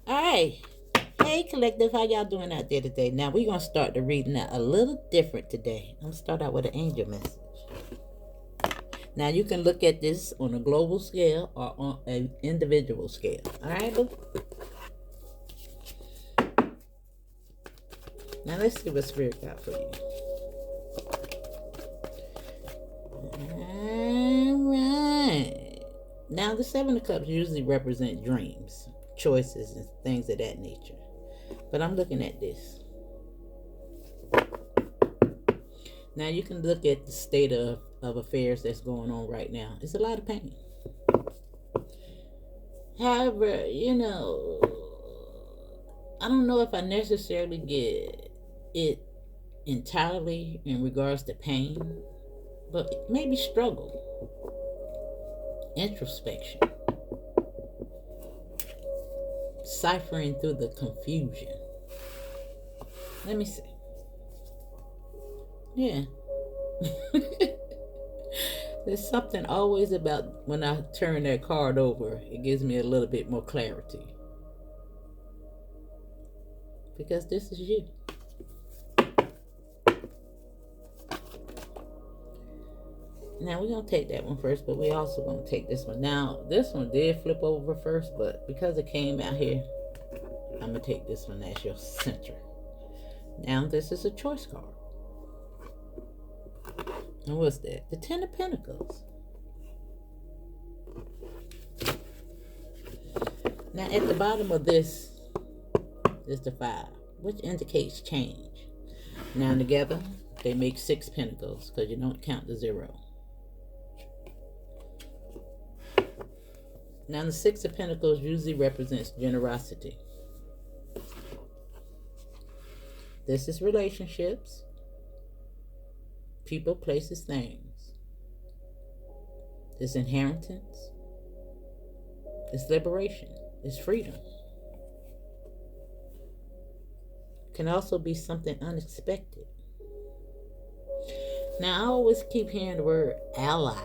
All right. Hey, collective, how y'all doing out there today? Now, we're going to start the reading out a little different today. I'm going to start out with an angel message. Now, you can look at this on a global scale or on an individual scale. All right, Lou? Now, let's see what Spirit got for you. All right. Now, the Seven of Cups usually represent dreams, choices, and things of that nature. But I'm looking at this. Now, you can look at the state of affairs that's going on right now. It's a lot of pain. However, I don't know if I necessarily get it entirely in regards to pain, but maybe struggle, introspection, ciphering through the confusion. Let me see. Yeah. There's something always about when I turn that card over, it gives me a little bit more clarity. Because this is you. Now we're going to take that one first, but we also going to take this one. Now, this one did flip over first, but because it came out here, I'm going to take this one as your center. Now, this is a choice card. And what's that? The Ten of Pentacles. Now, at the bottom of this is the 5, which indicates change. Now, together, they make 6 pentacles because you don't count the 0. Now, the 6 of Pentacles usually represents generosity. This is relationships, people, places, things. It's inheritance. It's liberation. It's freedom. Can also be something unexpected. Now, I always keep hearing the word ally.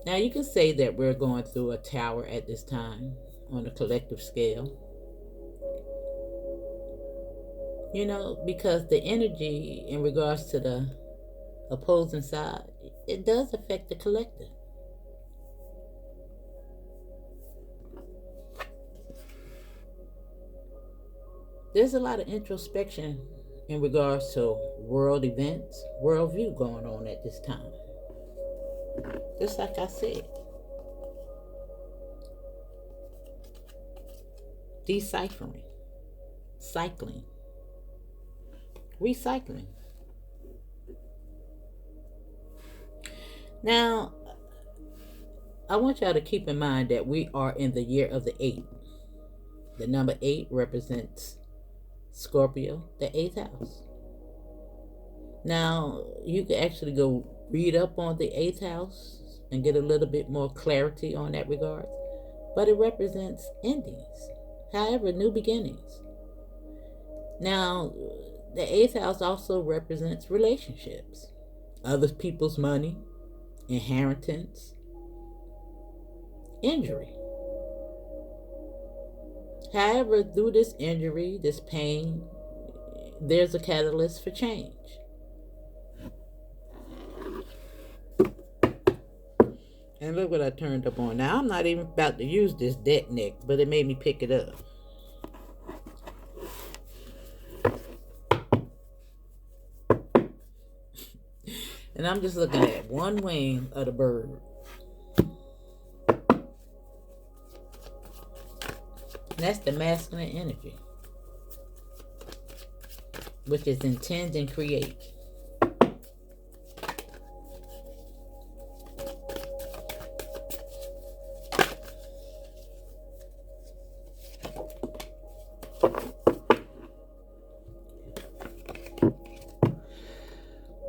Now, you can say that we're going through a tower at this time on a collective scale. Because the energy in regards to the opposing side, it does affect the collective. There's a lot of introspection in regards to world events, worldview going on at this time. Just like I said. Deciphering. Cycling. Recycling. Now, I want y'all to keep in mind that we are in the year of the 8. The number 8 represents Scorpio, the 8th house. Now, you can actually go read up on the 8th house and get a little bit more clarity on that regard. But it represents endings. However, new beginnings. Now, the 8th house also represents relationships. Other people's money, inheritance, injury. However, through this injury, this pain, there's a catalyst for change. And look what I turned up on. Now, I'm not even about to use this deck neck, but it made me pick it up. And I'm just looking at one wing of the bird. And that's the masculine energy, which is intend and create.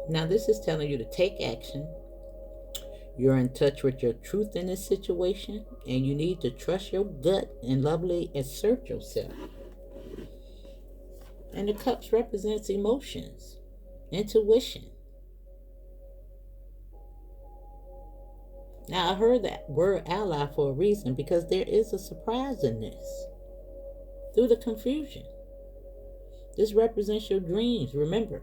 Now, this is telling you to take action. You're in touch with your truth in this situation, and you need to trust your gut and lovely assert yourself. And the cups represents emotions, intuition. Now, I heard that word ally for a reason because there is a surprise in this. Through the confusion, this represents your dreams, remember.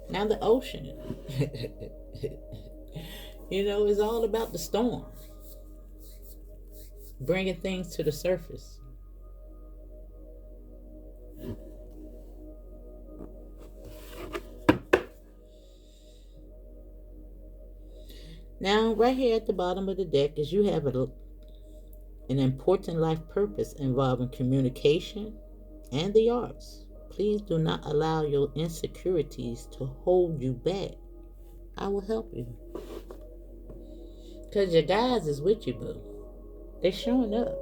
Now, the ocean, is all about the storm, bringing things to the surface. Now, right here at the bottom of the deck is you have an important life purpose involving communication and the arts. Please do not allow your insecurities to hold you back. I will help you. Because your guys is with you, boo. They're showing up.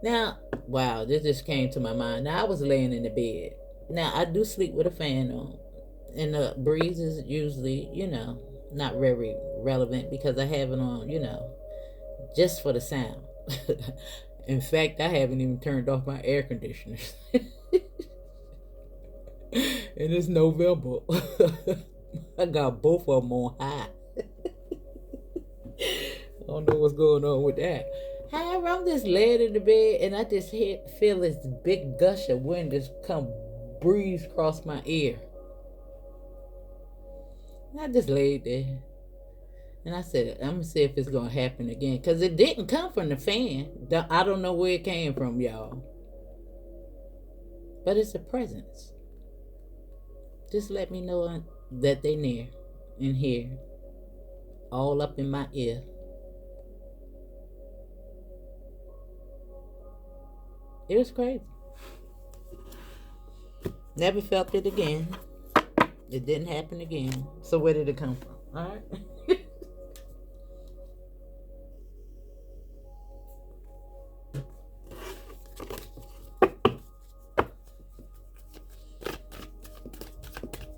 Now, wow, this just came to my mind. Now, I was laying in the bed. Now, I do sleep with a fan on. And the breeze is usually, not very relevant because I have it on, just for the sound. In fact, I haven't even turned off my air conditioners. And it's November. I got both of them on high. I don't know what's going on with that. However, I'm just laying in the bed and I just feel this big gush of wind just come breeze across my ear. And I just laid there. And I said, I'm going to see if it's going to happen again. Because it didn't come from the fan. I don't know where it came from, y'all. But it's a presence. Just let me know that they near and here. All up in my ear. It was crazy. Never felt it again. It didn't happen again. So where did it come from? All right.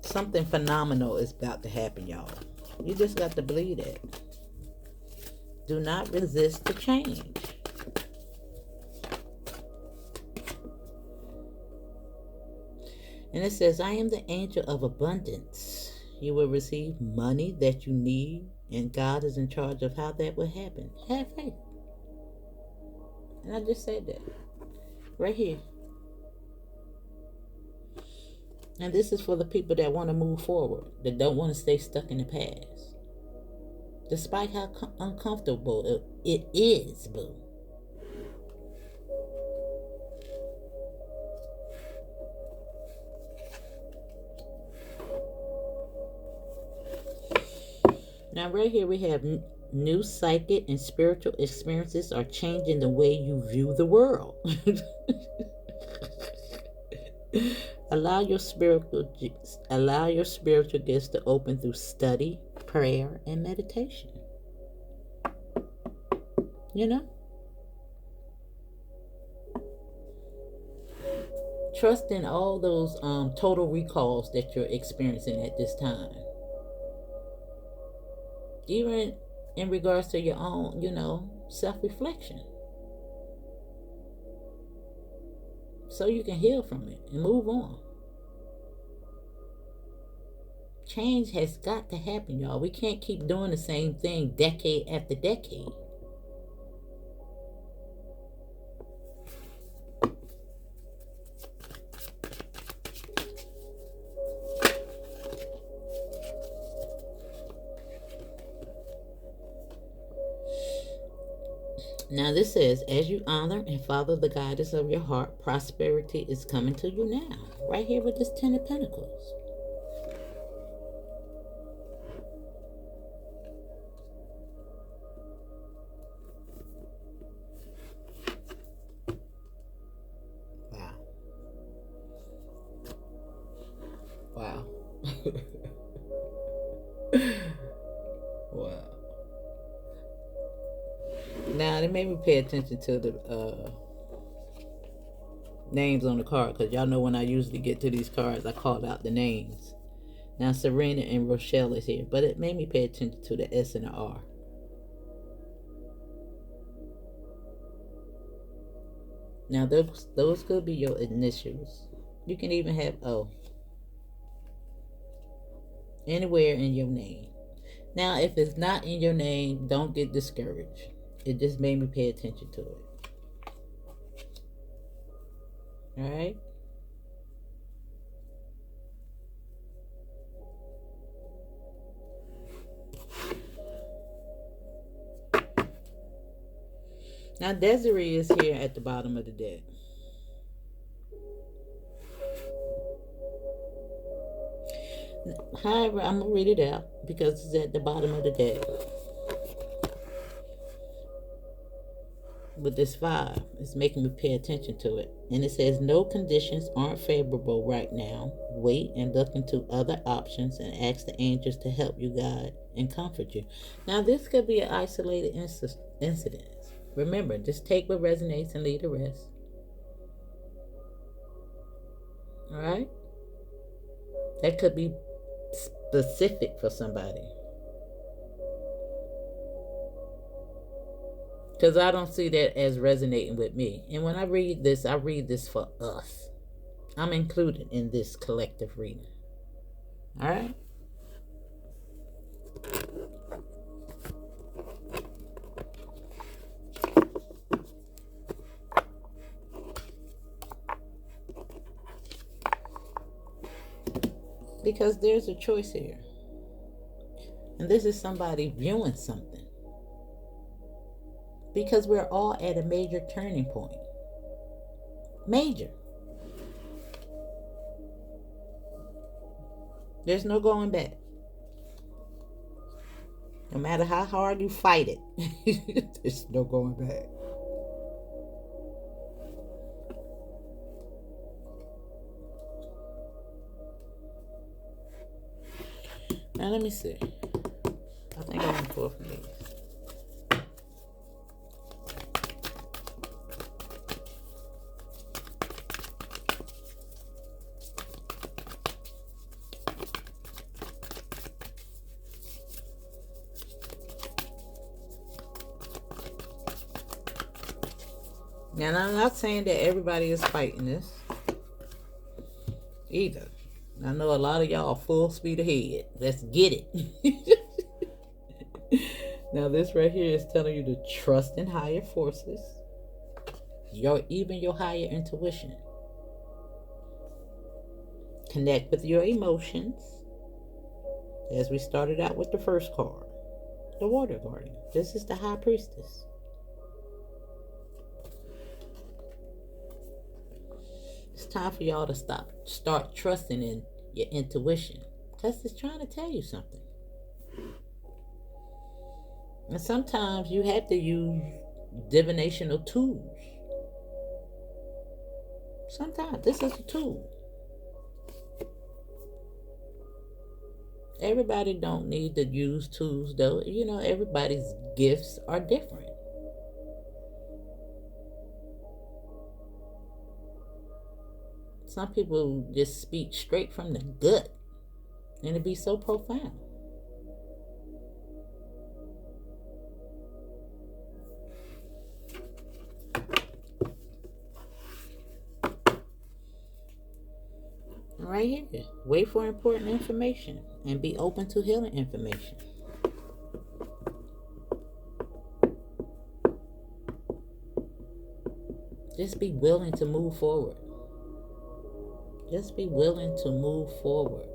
Something phenomenal is about to happen, y'all. You just got to believe it. Do not resist the change. And it says, I am the angel of abundance. You will receive money that you need, and God is in charge of how that will happen. Have faith. And I just said that. Right here. And this is for the people that want to move forward, that don't want to stay stuck in the past. Despite how uncomfortable it is, boo. Now, right here we have new psychic and spiritual experiences are changing the way you view the world. Allow your spiritual gifts to open through study, prayer, and meditation. Trust in all those total recalls that you're experiencing at this time. Even in regards to your own, self-reflection. So you can heal from it and move on. Change has got to happen, y'all. We can't keep doing the same thing decade after decade. Now this says, as you honor and follow the guidance of your heart, prosperity is coming to you now. Right here with this 10 of Pentacles. Wow. Wow. Wow. Now, they made me pay attention to the names on the card, because y'all know when I usually get to these cards, I call out the names. Now, Serena and Rochelle is here, but it made me pay attention to the S and the R. Now, those could be your initials. You can even have O anywhere in your name. Now, if it's not in your name, don't get discouraged. It just made me pay attention to it. All right? Now, Desiree is here at the bottom of the deck. However, I'm going to read it out because it's at the bottom of the deck. With this 5, it's making me pay attention to it. And it says, no conditions aren't favorable right now. Wait and look into other options and ask the angels to help you, guide, and comfort you. Now, this could be an isolated incident. Remember, just take what resonates and leave the rest. All right? That could be specific for somebody. Because I don't see that as resonating with me. And when I read this for us. I'm included in this collective reading. All right? Because there's a choice here. And this is somebody viewing something. Because we're all at a major turning point. Major. There's no going back. No matter how hard you fight it, there's no going back. Now let me see. I think I want 4 from these. Now, I'm not saying that everybody is fighting this either. I know a lot of y'all are full speed ahead. Let's get it. Now, this right here is telling you to trust in higher forces, even your higher intuition. Connect with your emotions, as we started out with the first card, the Water Guardian. This is the High Priestess. It's time for y'all to start trusting in your intuition, because it's trying to tell you something. And sometimes you have to use divinational tools. Sometimes this is a tool. Everybody don't need to use tools, though. You know, everybody's gifts are different. Some people just speak straight from the gut, and it be so profound. Right here, wait for important information and be open to healing information. Just be willing to move forward. Just be willing to move forward.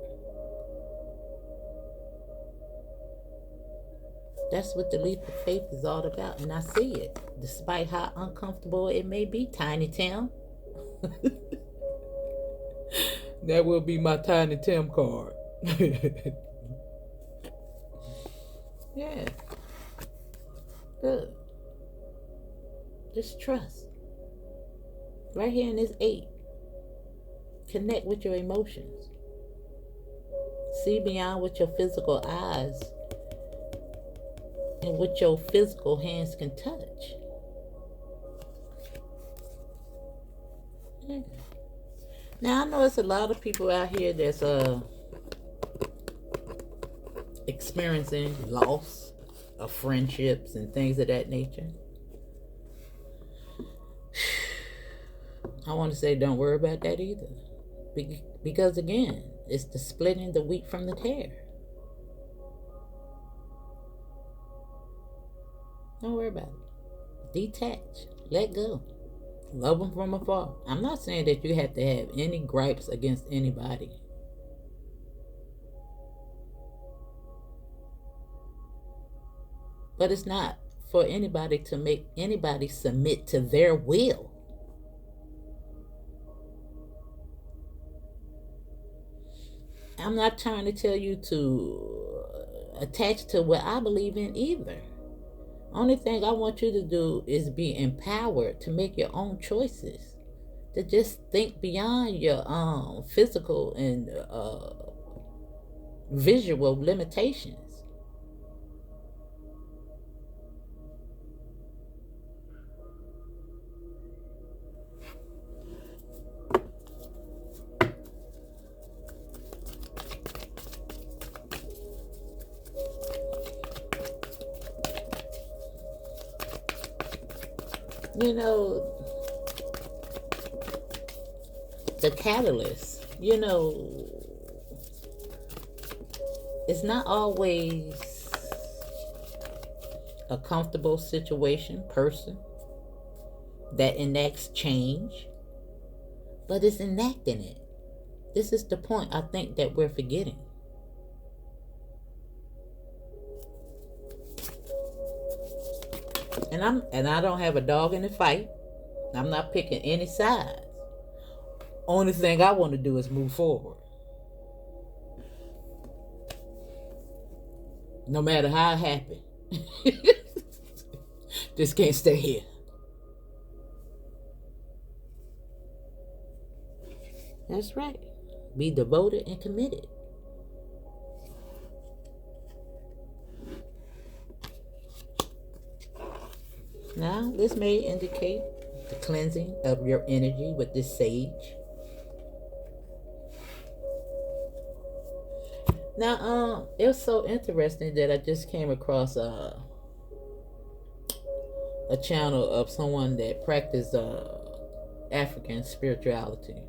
That's what the leap of faith is all about. And I see it. Despite how uncomfortable it may be, Tiny Tim. That will be my Tiny Tim card. Yeah. Good. Just trust. Right here in this 8. Connect with your emotions. See beyond what your physical eyes and what your physical hands can touch. Yeah. Now, I know it's a lot of people out here that's experiencing loss of friendships and things of that nature. I want to say don't worry about that either. Because again, it's the splitting the wheat from the tare. Don't worry about it. Detach. Let go. Love them from afar. I'm not saying that you have to have any gripes against anybody. But it's not for anybody to make anybody submit to their will. I'm not trying to tell you to attach to what I believe in either. Only thing I want you to do is be empowered to make your own choices. To just think beyond your physical and visual limitations. You know, the catalyst, it's not always a comfortable situation, person that enacts change, but it's enacting it. This is the point I think that we're forgetting. And I don't have a dog in the fight. I'm not picking any sides. Only thing I want to do is move forward. No matter how it happened. Just can't stay here. That's right. Be devoted and committed. Now, this may indicate the cleansing of your energy with this sage. Now, it was so interesting that I just came across a channel of someone that practiced African spirituality.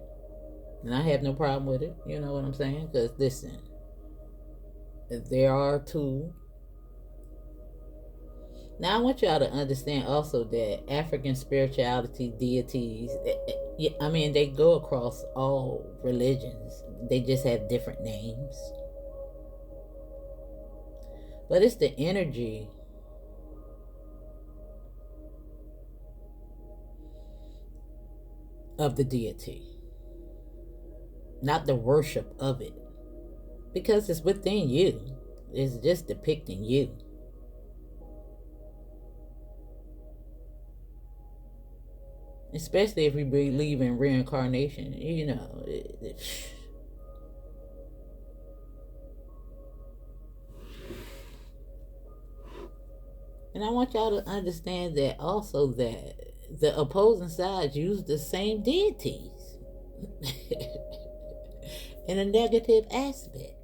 And I have no problem with it. You know what I'm saying? Because listen, there are tools. Now, I want y'all to understand also that African spirituality deities, I mean, they go across all religions. They just have different names. But it's the energy of the deity, not the worship of it. Because it's within you, it's just depicting you. Especially if we believe in reincarnation, And I want y'all to understand that also that the opposing sides use the same deities in a negative aspect.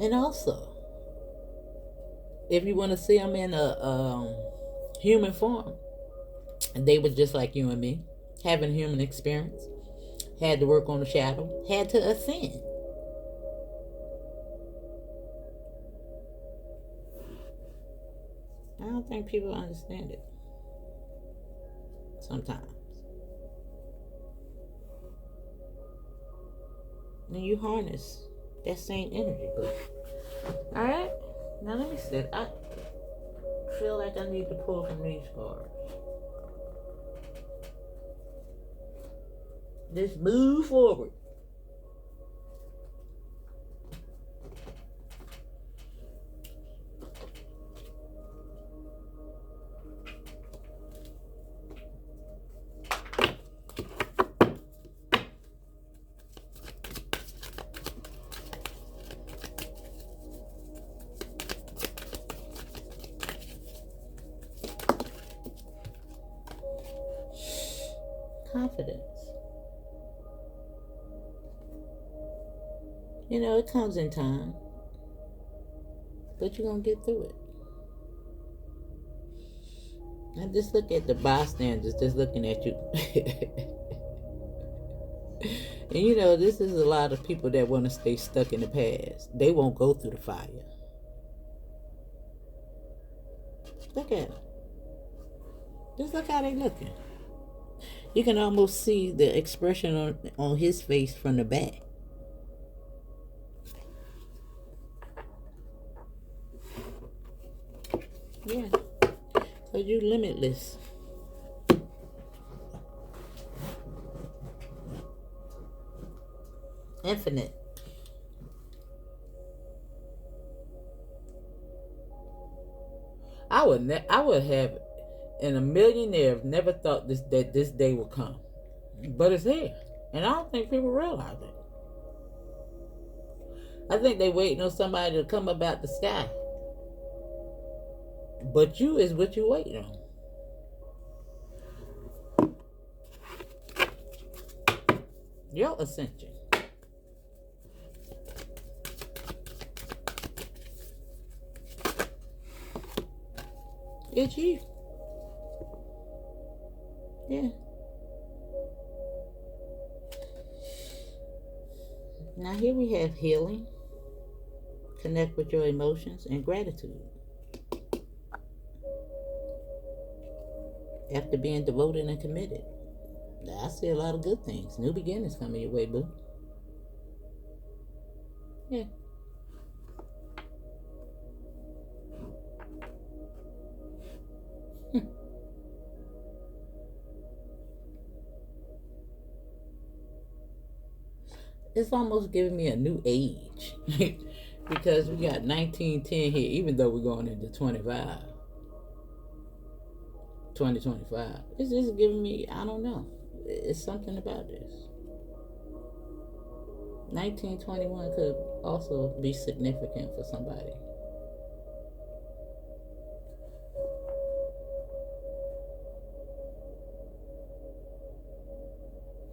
And also, if you want to see them in a human form, they were just like you and me, having human experience, had to work on the shadow, had to ascend. I don't think people understand it sometimes. And you harness that same energy. Alright? Now let me see. I feel like I need to pull from these cards. Just move forward. Confidence. It comes in time. but you're going to get through it. And just look at the bystanders just looking at you. And you know, this is a lot of people that want to stay stuck in the past. They won't go through the fire. Look at them. Just look how they looking. You can almost see the expression on his face from the back. Yeah. Because you're limitless. Infinite. I would have in a million years never thought that this day would come. But it's here. And I don't think people realize it. I think they waiting on somebody to come up out the sky. But you is what you waiting on. Your ascension. It's you. Yeah. Now here we have healing. Connect with your emotions and gratitude. After being devoted and committed. I see a lot of good things. New beginnings coming your way, boo. Yeah. It's almost giving me a new age. Because we got 1910 here, even though we're going into 2025. It's just giving me, I don't know. It's something about this. 1921 could also be significant for somebody.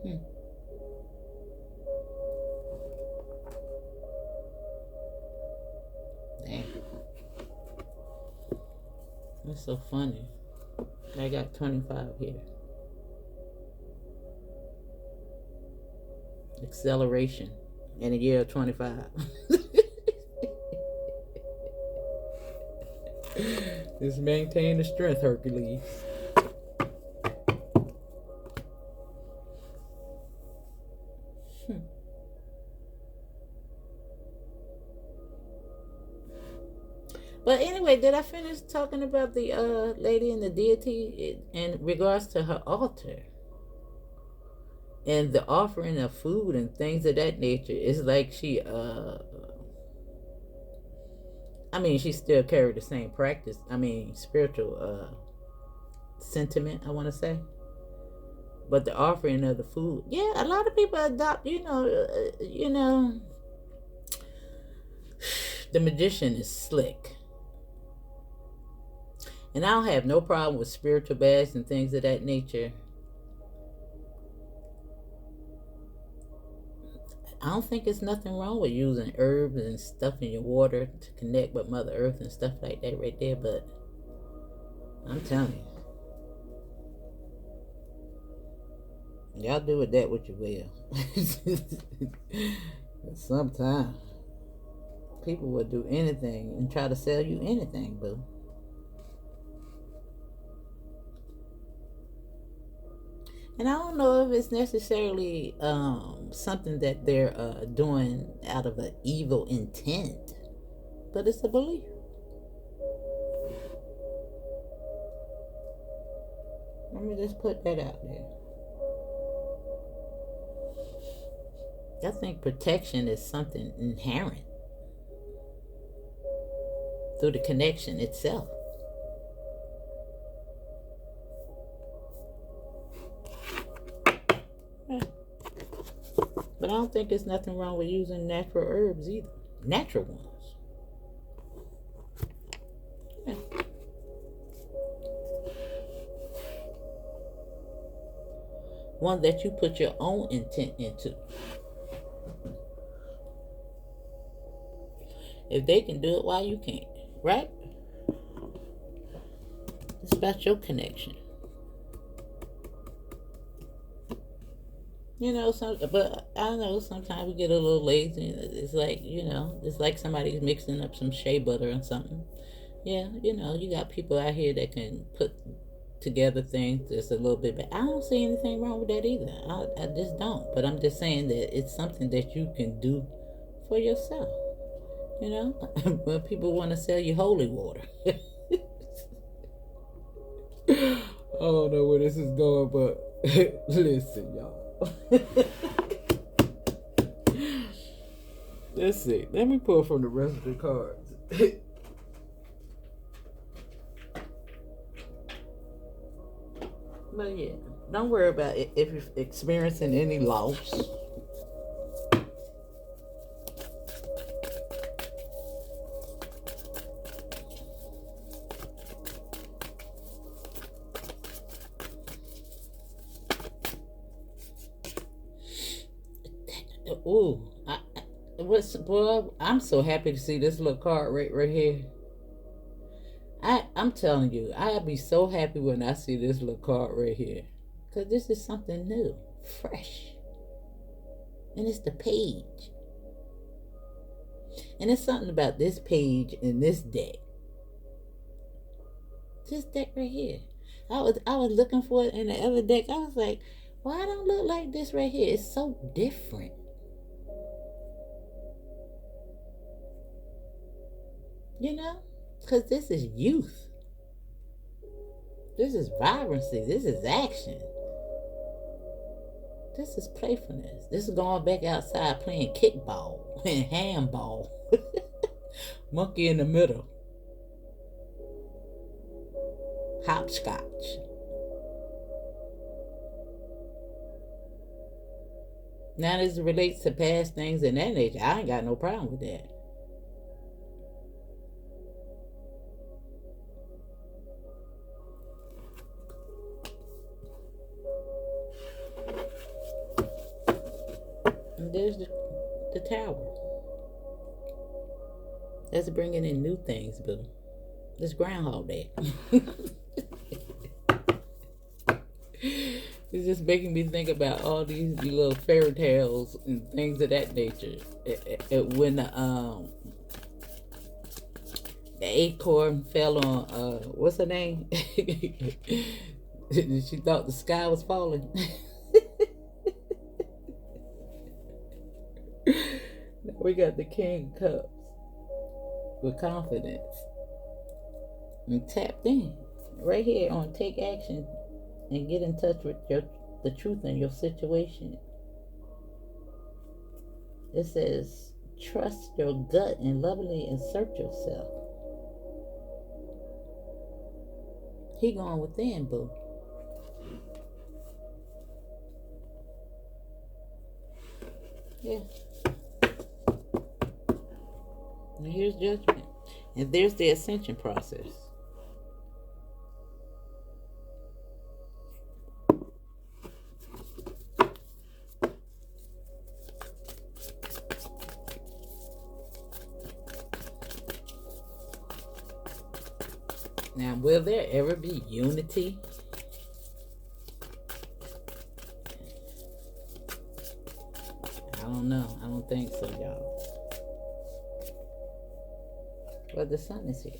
Damn. That's so funny. I got 25 here. Acceleration in the year of 25. Just maintain the strength, Hercules. But anyway, did I finish talking about the lady and the deity in regards to her altar? And the offering of food and things of that nature. It's like she she still carried the same practice. Spiritual sentiment, I want to say. But the offering of the food, yeah, a lot of people adopt. The magician is slick. And I don't have no problem with spiritual baths and things of that nature. I don't think there's nothing wrong with using herbs and stuff in your water to connect with Mother Earth and stuff like that right there, but I'm telling you, y'all do with that what you will. Sometimes people will do anything and try to sell you anything, boo. And I don't know if it's necessarily something that they're doing out of an evil intent, but it's a belief. Let me just put that out there. I think protection is something inherent through the connection itself. But I don't think there's nothing wrong with using natural herbs either. Natural ones. Yeah. One that you put your own intent into. If they can do it, why you can't? right? It's about your connection. But I know sometimes we get a little lazy. It's like, it's like somebody's mixing up some shea butter or something. Yeah, you got people out here that can put together things just a little bit, but I don't see anything wrong with that either. I just don't. But I'm just saying that it's something that you can do for yourself. When people want to sell you holy water. I don't know where this is going, but listen, y'all. Let's see. Let me pull from the rest of the cards. But yeah, don't worry about it if you're experiencing any loss. Ooh, boy? I'm so happy to see this little card right here. I'm telling you, I'll be so happy when I see this little card right here, because this is something new, fresh, and it's the page, and it's something about this page in this deck. This deck right here. I was looking for it in the other deck. I was like, why don't look like this right here? It's so different. Because this is youth. This is vibrancy. This is action. This is playfulness. This is going back outside playing kickball and handball. Monkey in the middle. Hopscotch. Now, this relates to past things in that nature. I ain't got no problem with that. And there's the tower. That's bringing in new things, boo. This Groundhog Day. It's just making me think about all these little fairy tales and things of that nature. When the acorn fell on what's her name? She thought the sky was falling. We got the King of Cups with confidence and tapped in right here on take action and get in touch with the truth in your situation. It says trust your gut and lovingly insert yourself. He going within, boo. Yeah. And here's judgment. And there's the ascension process. Now, will there ever be unity? I don't know. I don't think so, y'all. But the sun is here.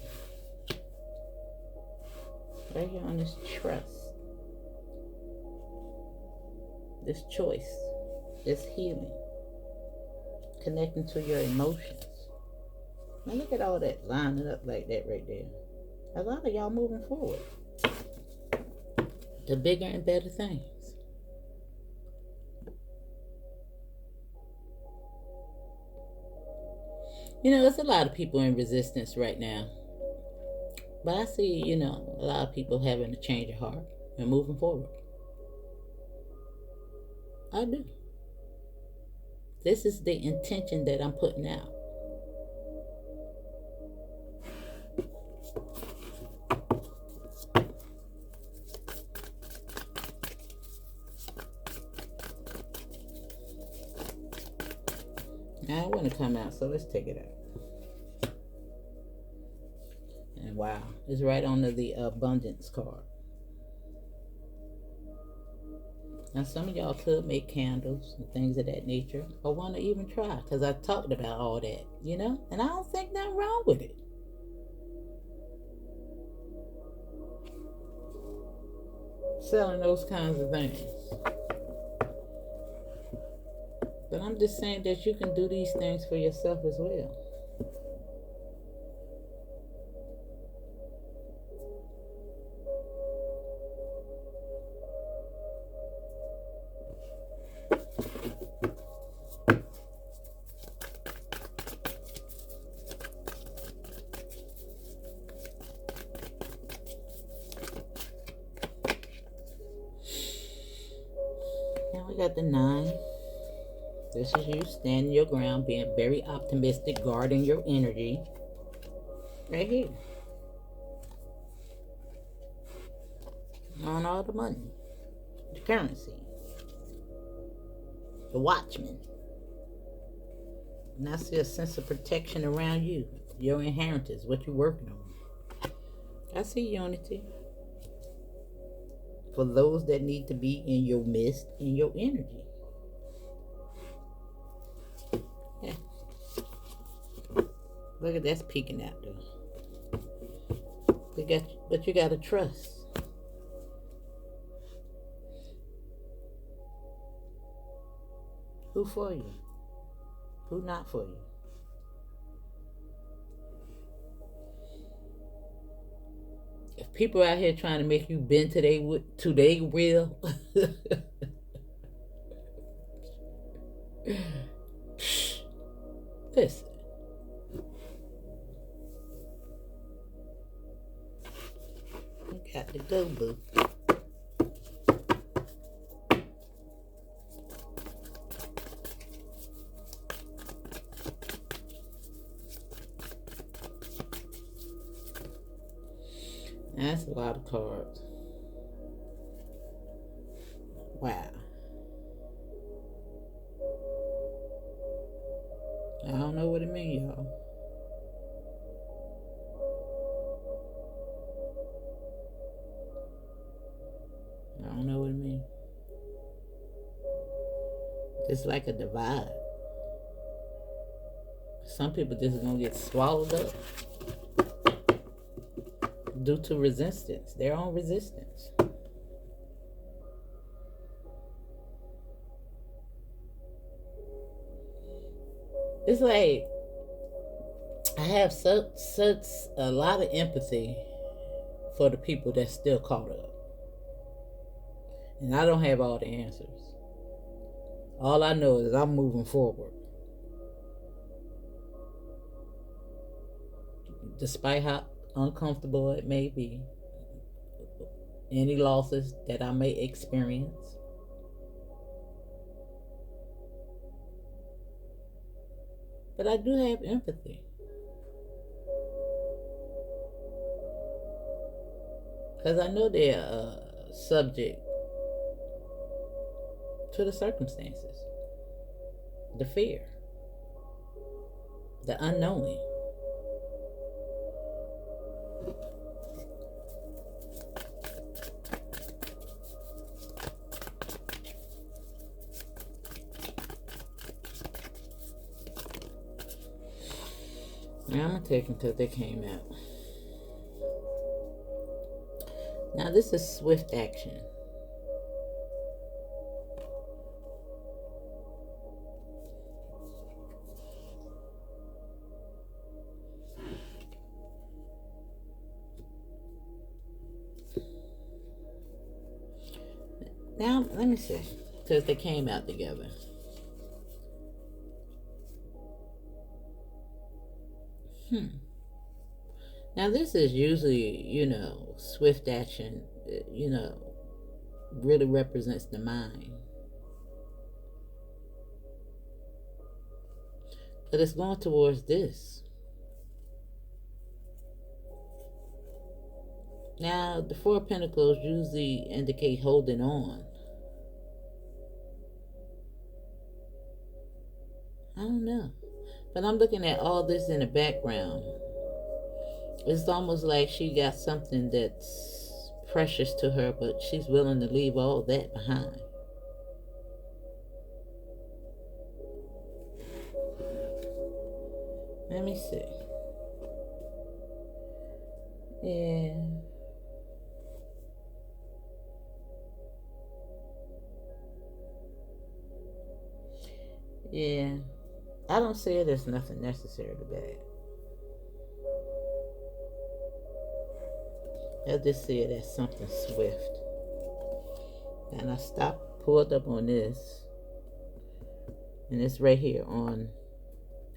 Right here on this trust. This choice. This healing. Connecting to your emotions. Now look at all that lining up like that right there. A lot of y'all moving forward to bigger and better things. There's a lot of people in resistance right now. But I see, a lot of people having a change of heart and moving forward. I do. This is the intention that I'm putting out. Now I want to come out, so let's take it out. is right under the abundance card. Now, some of y'all could make candles and things of that nature, or want to even try, because I talked about all that, and I don't think nothing wrong with it. Selling those kinds of things. But I'm just saying that you can do these things for yourself as well. Now we got the 9. This is you standing your ground, being very optimistic, guarding your energy. Right here. On all the money, the currency, the watchman. And I see a sense of protection around you, your inheritance, what you're working on. I see unity. For those that need to be in your midst, in your energy. Yeah. Look at that's peeking out though. But you gotta trust. Who for you? Who not for you? If people out here trying to make you bend to their will, listen. You got to go, boo. That's a lot of cards. Wow. I don't know what it means, y'all. I don't know what it means. It's like a divide. Some people just gonna get swallowed up due to resistance, their own resistance. It's like I have such a lot of empathy for the people that's still caught up. And I don't have all the answers. All I know is I'm moving forward. Despite how uncomfortable it may be, any losses that I may experience. But I do have empathy. Because I know they're subject to the circumstances, the fear, the unknowing. Now I'm going to take them because they came out. Now this is swift action. Now, let me see, because they came out together. Now, this is usually, swift action, really represents the mind. But it's going towards this. Now, the Four of Pentacles usually indicate holding on. I don't know. But I'm looking at all this in the background. It's almost like she got something that's precious to her, but she's willing to leave all that behind. Let me see. Yeah. Yeah. I don't see it as nothing necessarily bad. I just see it as something swift. And I stopped, pulled up on this, and it's right here on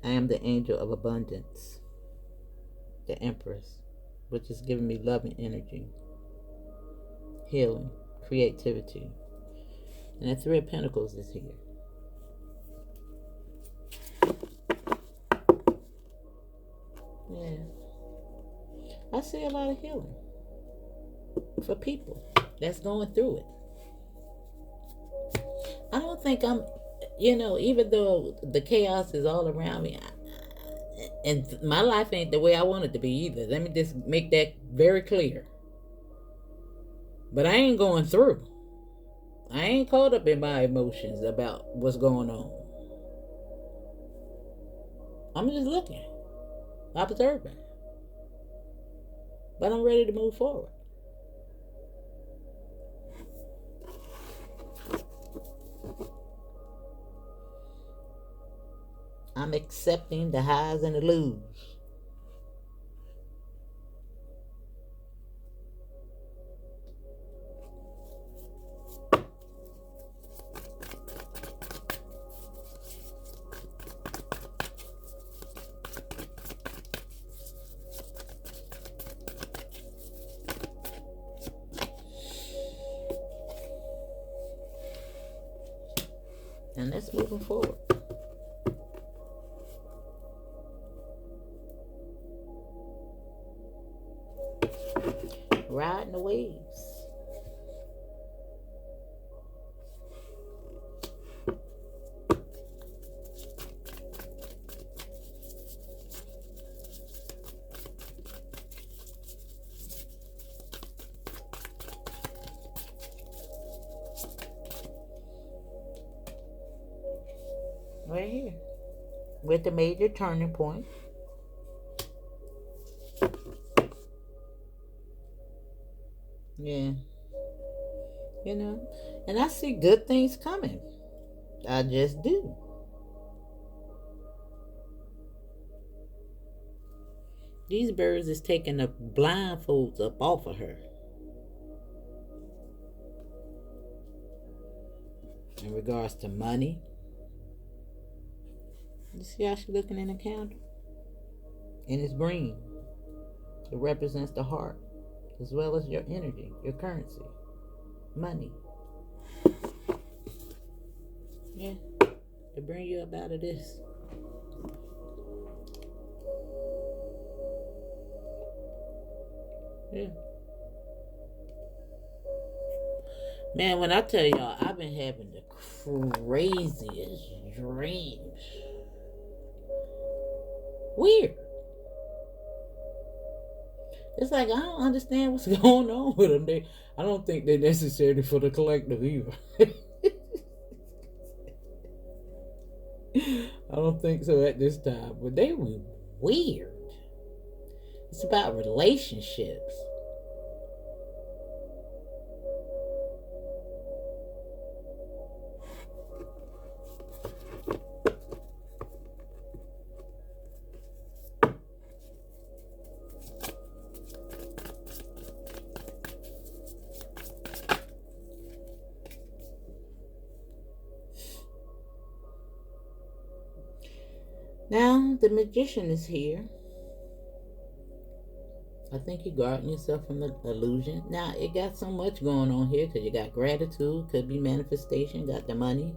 I am the angel of abundance, the Empress, which is giving me love and energy, healing, creativity. And the Three of Pentacles is here. Yeah. I see a lot of healing for people that's going through it. I don't think I'm, even though the chaos is all around me, and my life ain't the way I want it to be either. Let me just make that very clear. But I ain't going through. I ain't caught up in my emotions about what's going on. I'm just looking, observing. But I'm ready to move forward. I'm accepting the highs and the lows. And let's move forward. Riding the waves. Right here. With the major turning point. Yeah. And I see good things coming. I just do. These birds is taking the blindfolds up off of her. In regards to money. You see how she's looking in the candle? And it's green. It represents the heart, as well as your energy, your currency, money. Yeah, to bring you up out of this. Yeah. Man, when I tell y'all, I've been having the craziest dreams. Weird. It's like I don't understand what's going on with them. I don't think they're necessary for the collective either. I don't think so at this time, but they were weird. It's about relationships. Now the magician is here. I think you're guarding yourself from the illusion. Now it got so much going on here because you got gratitude, could be manifestation, got the money.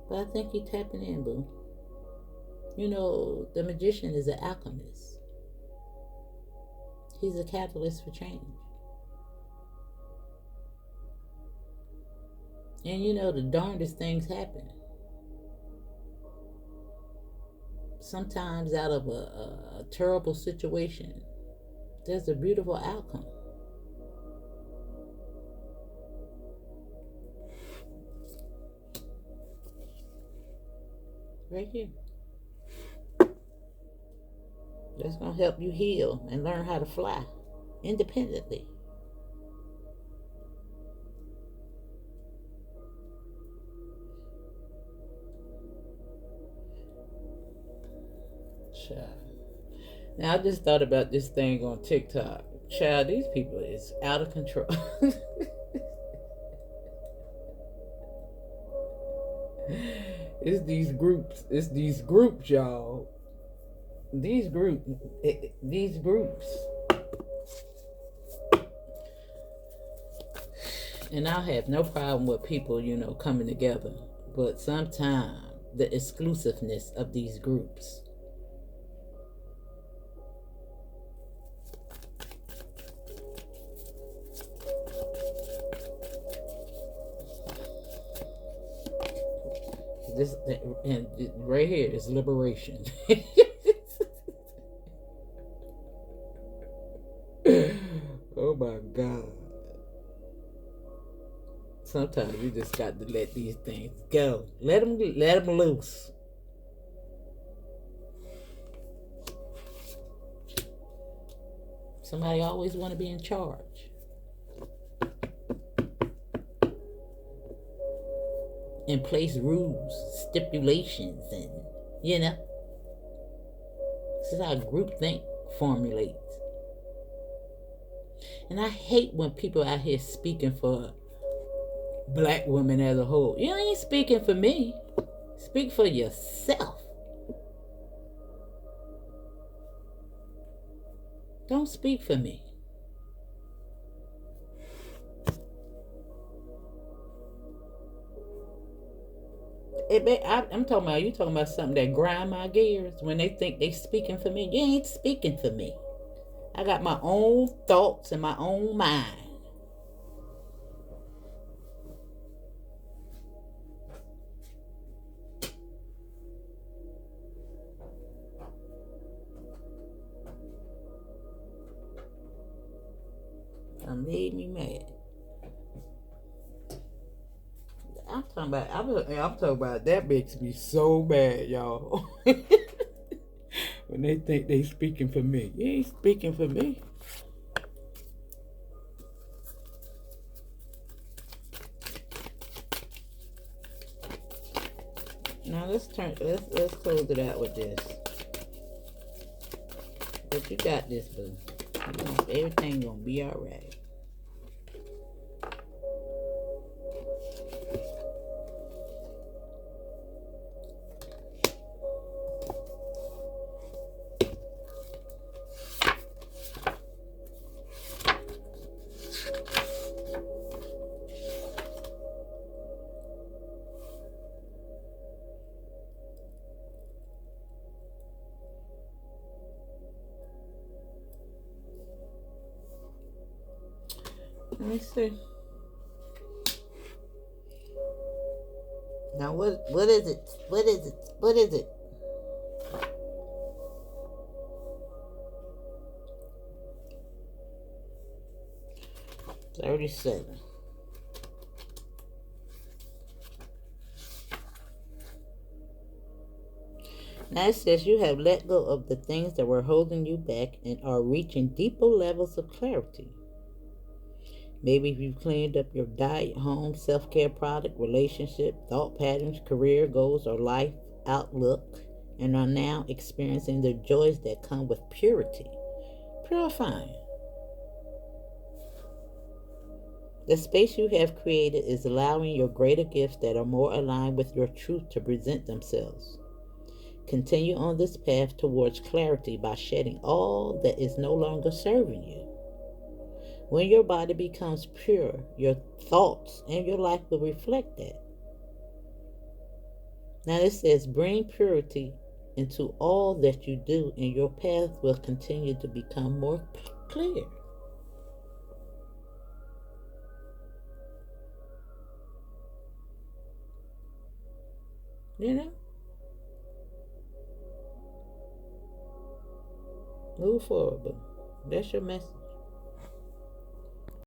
But I think you're tapping in, boo. The magician is an alchemist. He's a catalyst for change. And the darndest things happen. sometimes out of a terrible situation, there's a beautiful outcome. Right here. That's going to help you heal and learn how to fly independently. Child. Now, I just thought about this thing on TikTok. Child, these people is out of control. It's these groups. It's these groups, y'all. These groups. And I have no problem with people, coming together. But sometimes the exclusiveness of these groups. This and right here is liberation. Oh my God. Sometimes you just got to let these things go. Let them loose. Somebody always want to be in charge and place rules, stipulations, and this is how groupthink formulates. And I hate when people out here speaking for black women as a whole. You ain't speaking for me. Speak for yourself. Don't speak for me. I'm talking about, you talking about something that grind my gears when they think they speaking for me. You ain't speaking for me. I got my own thoughts and my own mind. That made me mad. I'm talking about that makes me so mad, y'all. When they think they speaking for me. You ain't speaking for me. Now let's close it out with this. But you got this, boo. Everything gonna be alright. Let me see. Now what is it? What is it? What is it? $37. Now it says you have let go of the things that were holding you back and are reaching deeper levels of clarity. Maybe you've cleaned up your diet, home, self-care product, relationship, thought patterns, career goals, or life outlook, and are now experiencing the joys that come with purity. Purifying. The space you have created is allowing your greater gifts that are more aligned with your truth to present themselves. Continue on this path towards clarity by shedding all that is no longer serving you. When your body becomes pure, your thoughts and your life will reflect that. Now it says, bring purity into all that you do, and your path will continue to become more clear. You know? Move forward, boo. That's your message.